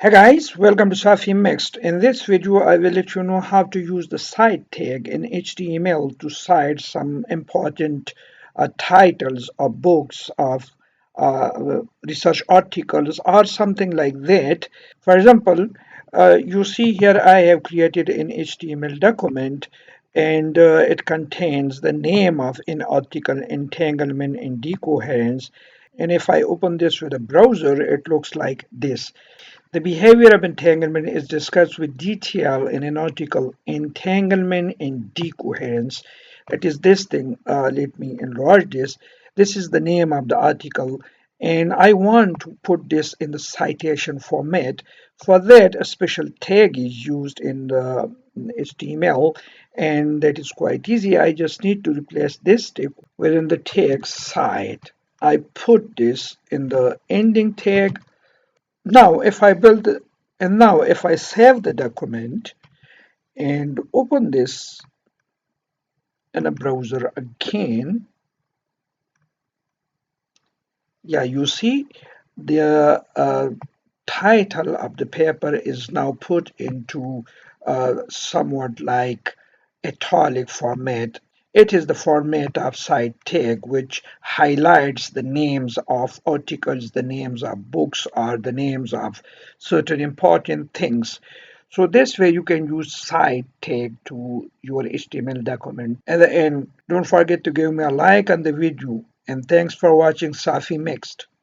Hey guys, welcome to Safi Mixed. In this video, I will let you know how to use the cite tag in HTML to cite some important titles of books, of research articles, or something like that. For example, you see here I have created an HTML document and it contains the name of an article, entanglement and decoherence. And if I open this with a browser, it looks like this. The behavior of entanglement is discussed with detail in an article, Entanglement and Decoherence. That is this thing. Let me enlarge this. This is the name of the article, and I want to put this in the citation format. For that, a special tag is used in the HTML, and that is quite easy. I just need to replace this step within the tag cite. I put this in the ending tag. Now, if I build, and now if I save the document and open this in a browser again, yeah, you see the title of the paper is now put into somewhat like italic format. It is the format of cite tag, which highlights the names of articles, the names of books, or the names of certain important things. So this way you can use cite tag to your HTML document. At the end, don't forget to give me a like on the video. And thanks for watching Safi Mixed.